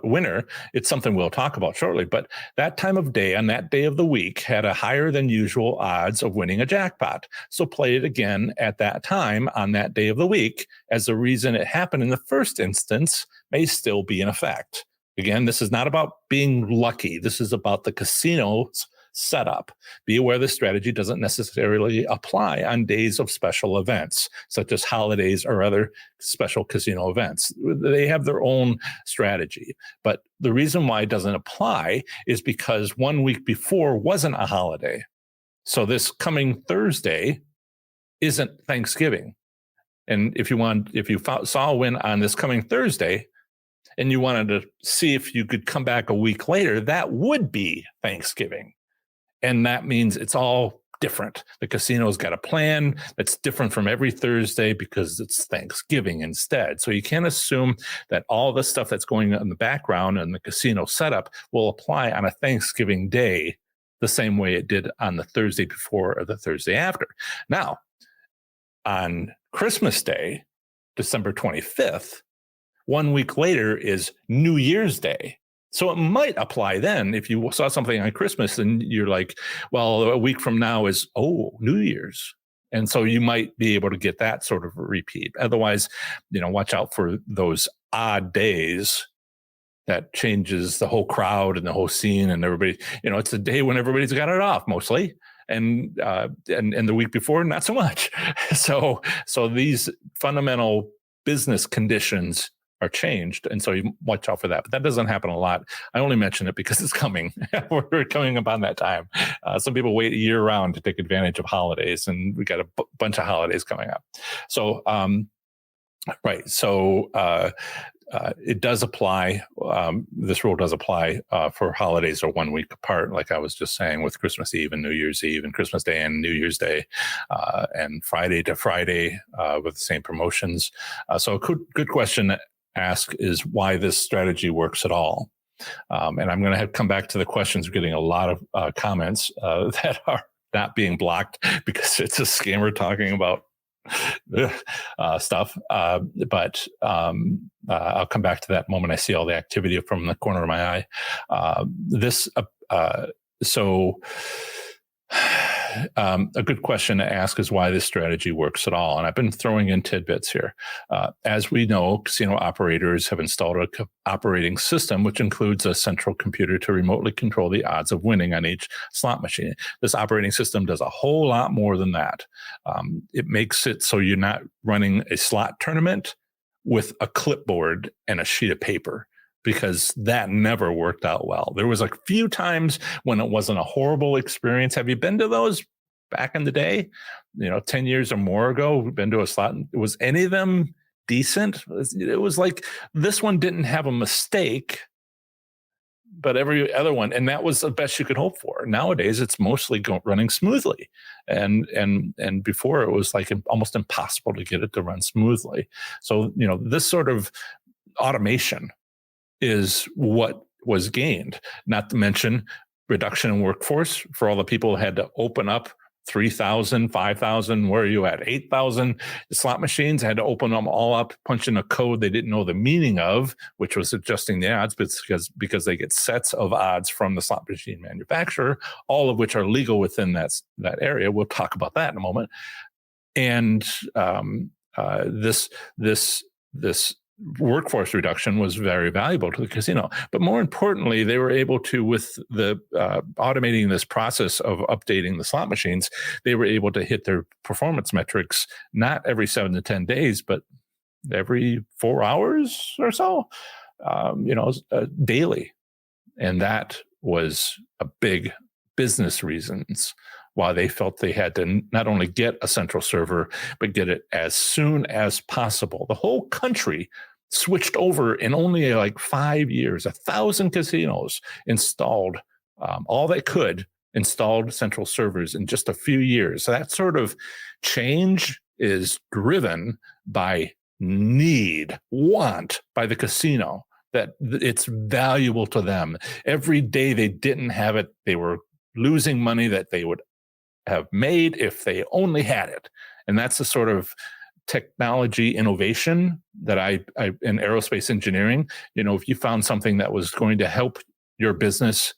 winner. It's something we'll talk about shortly. But that time of day, on that day of the week, had a higher than usual odds of winning a jackpot. So play it again at that time on that day of the week, as the reason it happened in the first instance may still be in effect. Again, this is not about being lucky. This is about the casino's setup. Be aware this strategy doesn't necessarily apply on days of special events, such as holidays or other special casino events. They have their own strategy. But the reason why it doesn't apply is because 1 week before wasn't a holiday. So this coming Thursday isn't Thanksgiving. And if you saw a win on this coming Thursday, and you wanted to see if you could come back a week later, that would be Thanksgiving. And that means it's all different. The casino's got a plan that's different from every Thursday because it's Thanksgiving instead. So you can't assume that all the stuff that's going on in the background and the casino setup will apply on a Thanksgiving day the same way it did on the Thursday before or the Thursday after. Now, on Christmas Day, December 25th, 1 week later is New Year's Day. So it might apply then if you saw something on Christmas and you're like, well, a week from now is, New Year's. And so you might be able to get that sort of a repeat. Otherwise, watch out for those odd days that changes the whole crowd and the whole scene and everybody, it's a day when everybody's got it off mostly. And the week before, not so much. So these fundamental business conditions are changed. And so you watch out for that. But that doesn't happen a lot. I only mention it because it's coming. We're coming upon that time. Some people wait year round to take advantage of holidays, and we got a bunch of holidays coming up. So, right. So it does apply. This rule does apply for holidays are 1 week apart, like I was just saying, with Christmas Eve and New Year's Eve and Christmas Day and New Year's Day, and Friday to Friday with the same promotions. So a good question to ask is why this strategy works at all. And I'm going to come back to the questions. We're getting a lot of comments that are not being blocked because it's a scammer talking about stuff. But I'll come back to that moment I see all the activity from the corner of my eye. A good question to ask is why this strategy works at all. And I've been throwing in tidbits here. As we know, casino operators have installed an operating system, which includes a central computer to remotely control the odds of winning on each slot machine. This operating system does a whole lot more than that. It makes it so you're not running a slot tournament with a clipboard and a sheet of paper, because that never worked out well. There was a few times when it wasn't a horrible experience. Have you been to those back in the day? 10 years or more ago, we've been to a slot. Was any of them decent? It was like this one didn't have a mistake, but every other one, and that was the best you could hope for. Nowadays, it's mostly running smoothly, and before it was like almost impossible to get it to run smoothly. So this sort of automation is what was gained, not to mention reduction in workforce for all the people who had to open up 3,000, 5,000, where are you at? 8,000 slot machines, had to open them all up, punch in a code they didn't know the meaning of, which was adjusting the odds, because they get sets of odds from the slot machine manufacturer, all of which are legal within that area. We'll talk about that in a moment. And this workforce reduction was very valuable to the casino. But more importantly, they were able to, with the automating this process of updating the slot machines, they were able to hit their performance metrics not every 7 to 10 days, but every 4 hours or so, daily. And that was a big business reasons why they felt they had to not only get a central server, but get it as soon as possible. The whole country switched over in only like 5 years. 1,000 casinos installed all they could, installed central servers in just a few years. So that sort of change is driven by want by the casino, that it's valuable to them. Every day they didn't have it, they were losing money that they would have made if they only had it. And that's the sort of technology innovation that I in aerospace engineering, if you found something that was going to help your business,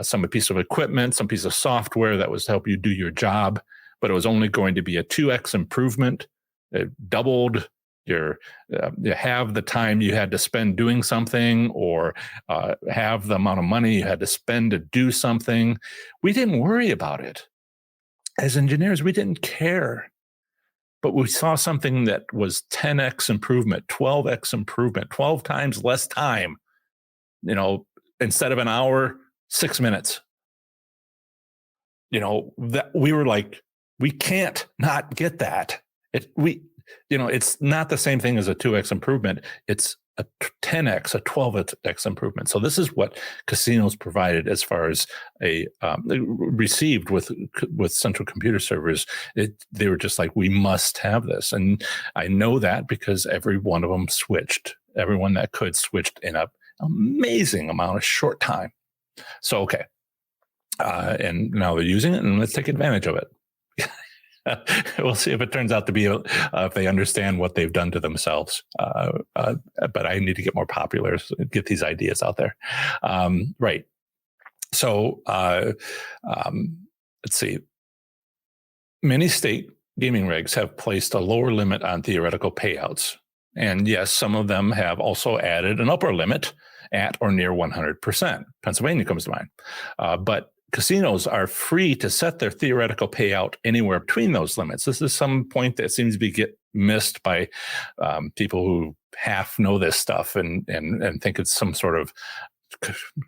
some piece of equipment, some piece of software that was to help you do your job, but it was only going to be a 2x improvement, it doubled you have the time you had to spend doing something, or have the amount of money you had to spend to do something. We didn't worry about it. As engineers, we didn't care, but we saw something that was 10x improvement, 12x improvement, 12 times less time, instead of an hour, 6 minutes. That we were like, we can't not get that. It's not the same thing as a 2x improvement. It's a 10x, a 12x improvement. So this is what casinos provided as far as received with central computer servers. They were just like, we must have this. And I know that because every one of them switched. Everyone that could switched in an amazing amount of short time. So, okay. And now they're using it, and let's take advantage of it. We'll see if it turns out to be if they understand what they've done to themselves. But I need to get more popular, get these ideas out there. Right. So let's see. Many state gaming regs have placed a lower limit on theoretical payouts. And yes, some of them have also added an upper limit at or near 100%. Pennsylvania comes to mind. But casinos are free to set their theoretical payout anywhere between those limits. This is some point that seems to get missed by people who half know this stuff and think it's some sort of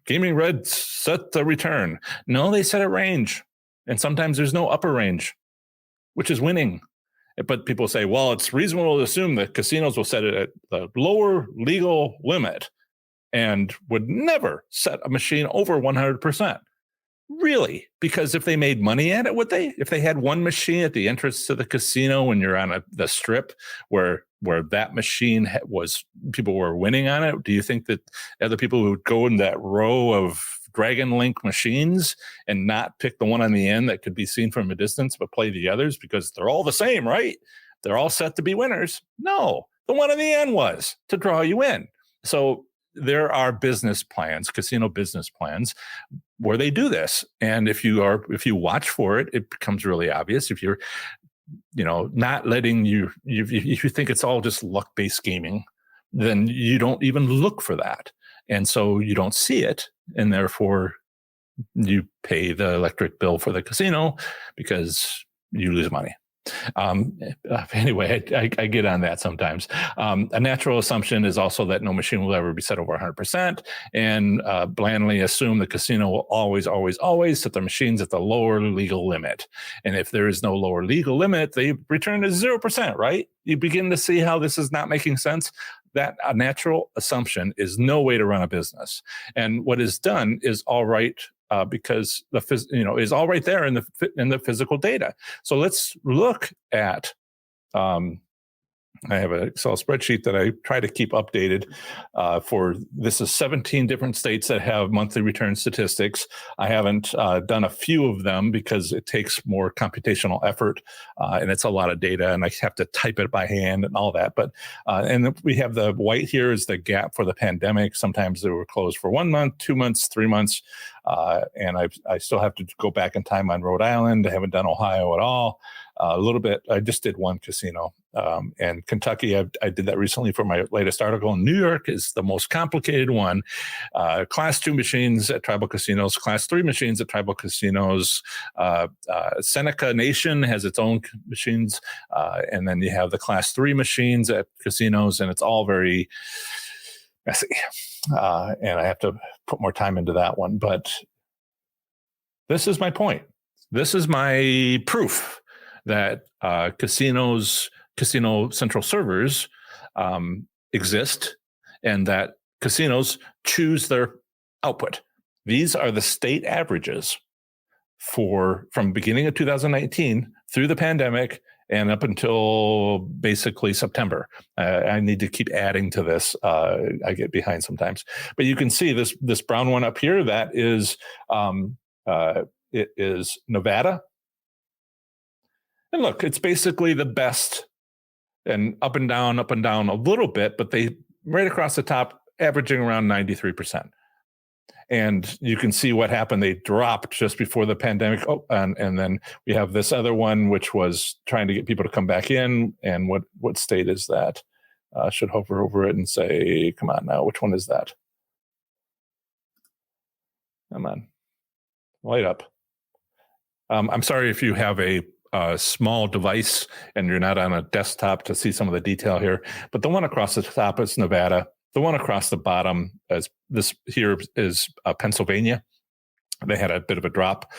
gaming red set the return. No, they set a range, and sometimes there's no upper range, which is winning. But people say, well, it's reasonable to assume that casinos will set it at the lower legal limit and would never set a machine over 100%. Really? Because if they made money at it, would they? If they had one machine at the entrance to the casino when you're on the strip where that machine was, people were winning on it, do you think that other people would go in that row of Dragon Link machines and not pick the one on the end that could be seen from a distance, but play the others because they're all the same, right? They're all set to be winners. No, the one on the end was to draw you in. So there are business plans, casino business plans, where they do this. And if you watch for it, it becomes really obvious. If you're, not letting if you think it's all just luck-based gaming, then you don't even look for that. And so you don't see it. And therefore you pay the electric bill for the casino because you lose money. Anyway, I get on that sometimes. A natural assumption is also that no machine will ever be set over 100%, and blandly assume the casino will always, always, always set the machines at the lower legal limit. And if there is no lower legal limit, they return to 0%, right? You begin to see how this is not making sense. That a natural assumption is no way to run a business. And what is done is all right. Because is all right there in the physical data. So let's look at. I have an Excel spreadsheet that I try to keep updated for. This is 17 different states that have monthly return statistics. I haven't done a few of them because it takes more computational effort and it's a lot of data, and I have to type it by hand and all that. But and we have the white here is the gap for the pandemic. Sometimes they were closed for 1 month, 2 months, 3 months. And I still have to go back in time on Rhode Island. I haven't done Ohio at all. A little bit. I just did one casino. And Kentucky, I did that recently for my latest article. New York is the most complicated one. Class 2 machines at tribal casinos, Class 3 machines at tribal casinos. Seneca Nation has its own machines. And then you have the Class 3 machines at casinos, and it's all very messy. And I have to put more time into that one. But this is my point. This is my proof that casino central servers exist, and that casinos choose their output. These are the state averages from beginning of 2019 through the pandemic and up until basically September. I need to keep adding to this. I get behind sometimes, but you can see this brown one up here. That is it is Nevada. And look, it's basically the best, and up and down a little bit, but they right across the top, averaging around 93%. And you can see what happened. They dropped just before the pandemic. Oh, and then we have this other one, which was trying to get people to come back in. And what state is that? Should hover over it and say, come on now, which one is that? Come on, light up. I'm sorry if you have a small device and you're not on a desktop to see some of the detail here, but the one across the top is Nevada. The one across the bottom is Pennsylvania. They had a bit of a drop,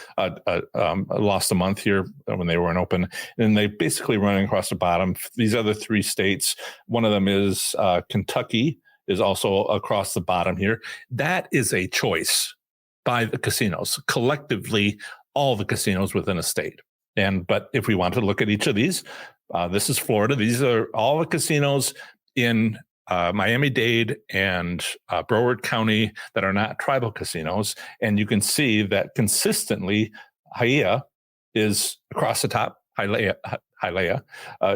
lost a month here when they weren't open, and they basically running across the bottom. These other 3 states, one of them is Kentucky, is also across the bottom here. That is a choice by the casinos, collectively, all the casinos within a state. But if we want to look at each of these, this is Florida. These are all the casinos in Miami-Dade and Broward County that are not tribal casinos. And you can see that consistently, Hialeah is across the top. Hialeah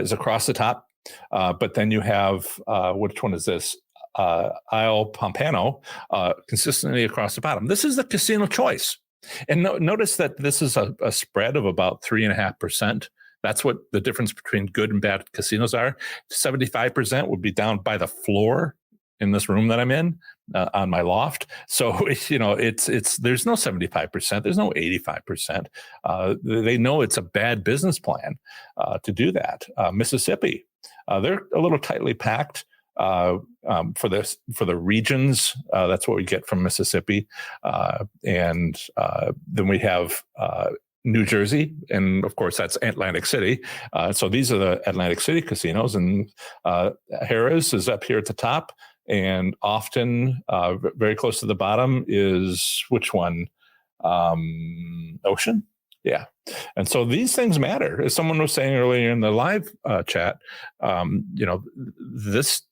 is across the top. But then you have, which one is this? Isle Pompano, consistently across the bottom. This is the casino choice. And notice that this is a spread of about 3.5%. That's what the difference between good and bad casinos are. 75% would be down by the floor in this room that I'm in on my loft. So, it's there's no 75%. There's no 85%. They know it's a bad business plan to do that. Mississippi, they're a little tightly packed. For the regions, that's what we get from Mississippi, and then we have New Jersey, and of course that's Atlantic City. So these are the Atlantic City casinos, and Harrah's is up here at the top, and often very close to the bottom is which one? Ocean. Yeah. And so these things matter. As someone was saying earlier in the live chat, this,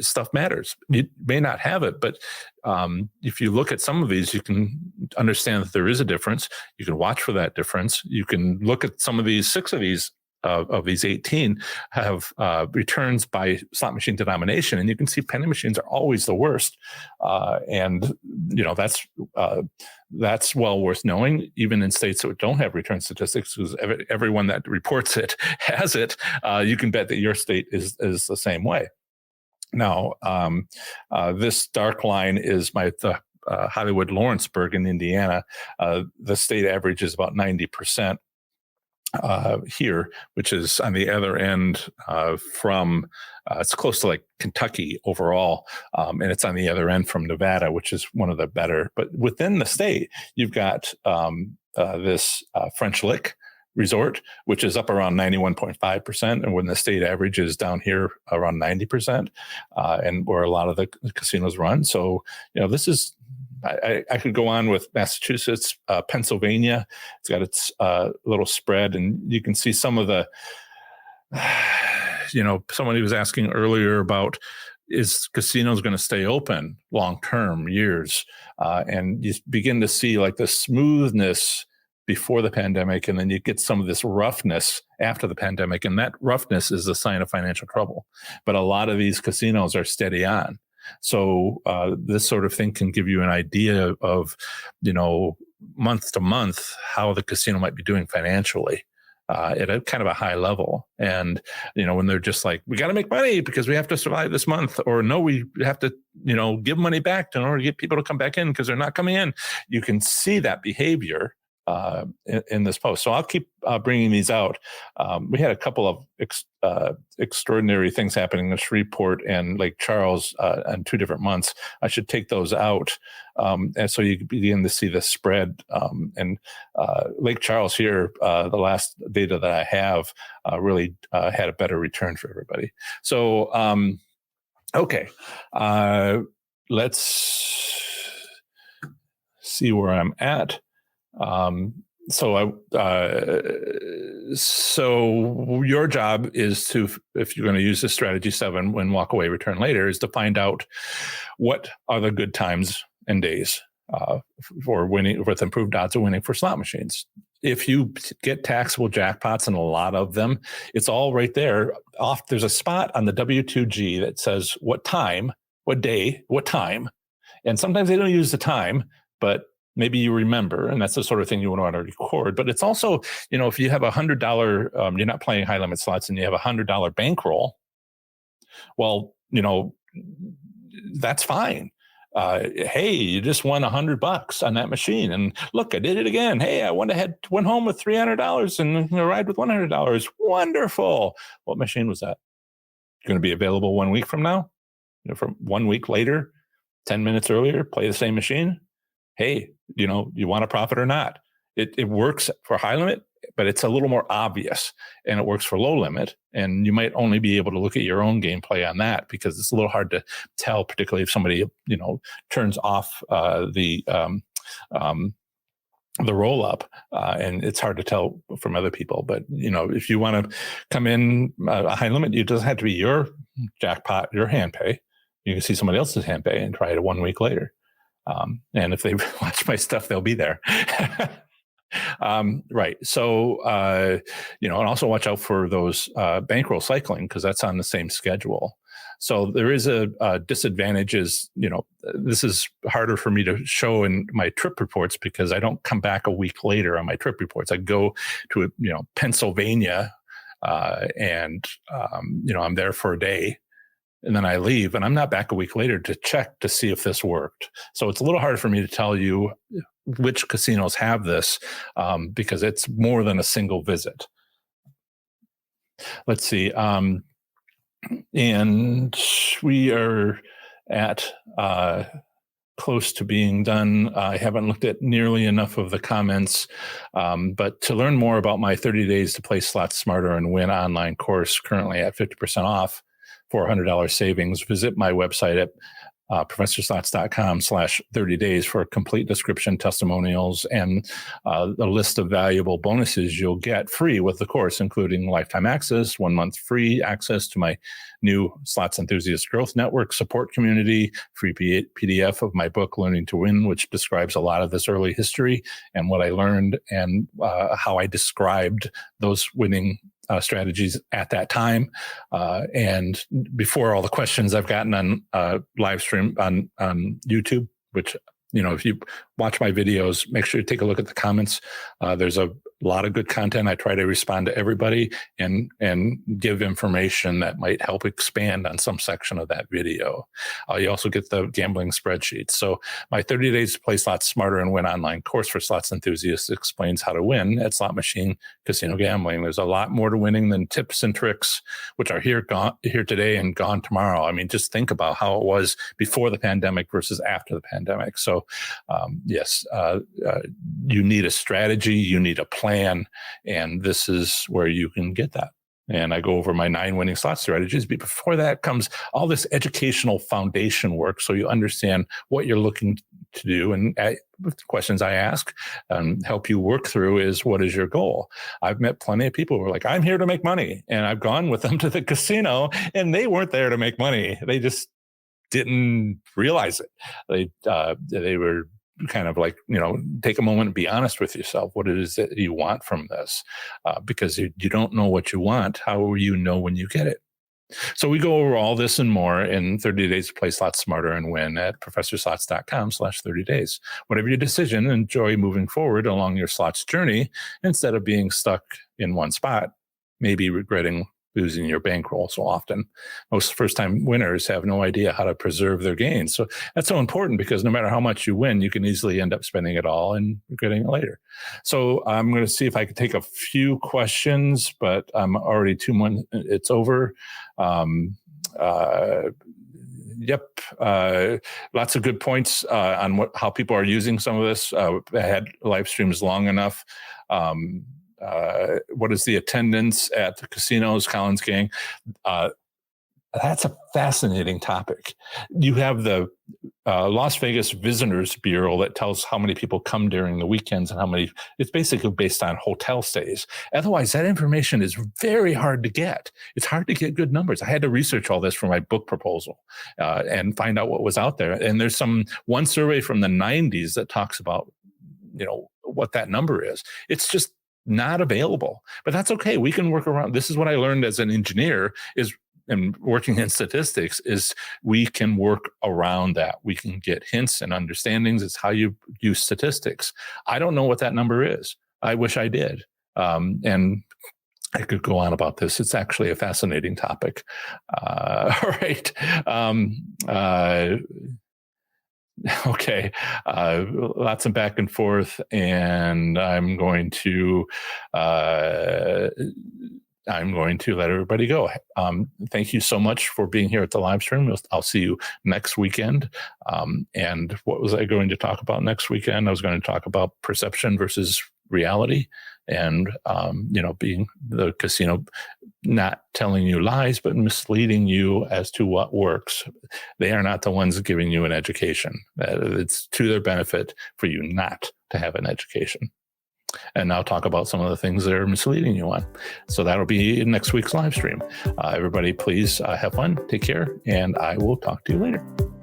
stuff matters. You may not have it, but if you look at some of these, you can understand that there is a difference. You can watch for that difference. You can look at some of these, 6 of these 18 have returns by slot machine denomination, and you can see penny machines are always the worst. And that's well worth knowing, even in states that don't have return statistics, because everyone that reports it has it. You can bet that your state is the same way. Now, this dark line is the Hollywood Lawrenceburg in Indiana. The state average is about 90%. Here, which is on the other end from, it's close to like Kentucky overall, and it's on the other end from Nevada, which is one of the better. But within the state, you've got this French Lick Resort, which is up around 91.5%, and when the state average is down here around 90%, and where a lot of the casinos run. So, this is, I could go on with Massachusetts, Pennsylvania. It's got its little spread, and you can see some of the, somebody was asking earlier about, is casinos going to stay open long-term, years? And you begin to see like the smoothness before the pandemic, and then you get some of this roughness after the pandemic, and that roughness is a sign of financial trouble. But a lot of these casinos are steady on. So this sort of thing can give you an idea of, month to month, how the casino might be doing financially at a kind of a high level. And, when they're just like, we got to make money because we have to survive this month, or no, we have to, give money back in order to get people to come back in because they're not coming in. You can see that behavior in this post. So I'll keep bringing these out. We had a couple of extraordinary things happening in Shreveport and Lake Charles in 2 different months. I should take those out. And so you begin to see the spread. And Lake Charles here, the last data that I have really had a better return for everybody. So, okay. Let's see where I'm at. So your job is to, if you're going to use this strategy 7 when walk away, return later, is to find out what are the good times and days for winning, with improved odds of winning for slot machines. If you get taxable jackpots, and a lot of them, it's all right there. There's a spot on the W2G that says what time, what day, what time. And sometimes they don't use the time, but maybe you remember, and that's the sort of thing you want to record. But it's also, if you have $100, you're not playing high limit slots, and you have $100 bankroll, well, that's fine. Hey, you just won $100 on that machine, and look, I did it again. Hey, I went home with $300 and arrived with $100. Wonderful. What machine was that? Going to be available 1 week from now? From 1 week later, 10 minutes earlier, play the same machine. Hey, you want to profit or not? It works for high limit, but it's a little more obvious, and it works for low limit. And you might only be able to look at your own gameplay on that, because it's a little hard to tell, particularly if somebody, turns off the roll up, and it's hard to tell from other people. But, if you want to come in a high limit, it doesn't have to be your jackpot, your hand pay. You can see somebody else's hand pay and try it 1 week later. And if they watch my stuff, they'll be there. Right. So, and also watch out for those bankroll cycling, because that's on the same schedule. So there is a disadvantages. This is harder for me to show in my trip reports, because I don't come back a week later on my trip reports. I go to, Pennsylvania, and, I'm there for a day. And then I leave, and I'm not back a week later to check to see if this worked. So it's a little hard for me to tell you which casinos have this, because it's more than a single visit. Let's see. And we are at close to being done. I haven't looked at nearly enough of the comments, but to learn more about my 30 Days to Play Slots Smarter and Win online course, currently at 50% off, $400 savings, visit my website at professorslots.com/30 days for a complete description, testimonials, and a list of valuable bonuses you'll get free with the course, including lifetime access, 1 month free access to my new Slots Enthusiast Growth Network support community, free PDF of my book, Learning to Win, which describes a lot of this early history and what I learned and how I described those winning strategies at that time. And before all the questions I've gotten on live stream on YouTube, which, if you watch my videos, make sure you take a look at the comments. There's a lot of good content. I try to respond to everybody and give information that might help expand on some section of that video. You also get the gambling spreadsheets. So my 30 Days to Play Slots Smarter and Win online course for slots enthusiasts explains how to win at slot machine casino gambling. There's a lot more to winning than tips and tricks, which are here today and gone tomorrow. I mean, just think about how it was before the pandemic versus after the pandemic. So yes, you need a strategy, you need a plan, and this is where you can get that. And I go over my 9 winning slot strategies. But before that comes all this educational foundation work, so you understand what you're looking to do. And the questions I ask help you work through is, what is your goal? I've met plenty of people who are like, I'm here to make money. And I've gone with them to the casino, and they weren't there to make money. They just didn't realize it. They were kind of like, take a moment and be honest with yourself. What it is that you want from this? Because you don't know what you want. How will you know when you get it? So we go over all this and more in 30 Days to Play Slots Smarter and Win at professorslots.com/30 days. Whatever your decision, enjoy moving forward along your slots journey instead of being stuck in one spot, maybe regretting losing your bankroll so often. Most first-time winners have no idea how to preserve their gains. So that's so important, because no matter how much you win, you can easily end up spending it all and regretting it later. So I'm going to see if I can take a few questions, but I'm already 2 months. It's over. Yep. Lots of good points on how people are using some of this. I had live streams long enough. What is the attendance at the casinos, Collins Gang? That's a fascinating topic. You have the Las Vegas Visitors Bureau that tells how many people come during the weekends and how many. It's basically based on hotel stays. Otherwise, that information is very hard to get. It's hard to get good numbers. I had to research all this for my book proposal and find out what was out there. And there's one survey from the 90s that talks about, what that number is. It's just not available, but that's okay. We can work around. This is what I learned as an engineer and working in statistics is we can work around that. We can get hints and understandings. It's how you use statistics. I don't know what that number is. I wish I did. And I could go on about this. It's actually a fascinating topic. All right. Okay, lots of back and forth, and I'm going to let everybody go. Thank you so much for being here at the live stream. I'll see you next weekend. And what was I going to talk about next weekend? I was going to talk about perception versus reality, and being the casino not telling you lies, but misleading you as to what works. They are not the ones giving you an education. It's to their benefit for you not to have an education. And I'll talk about some of the things they're misleading you on. So that'll be in next week's live stream. Everybody, please have fun, take care, and I will talk to you later.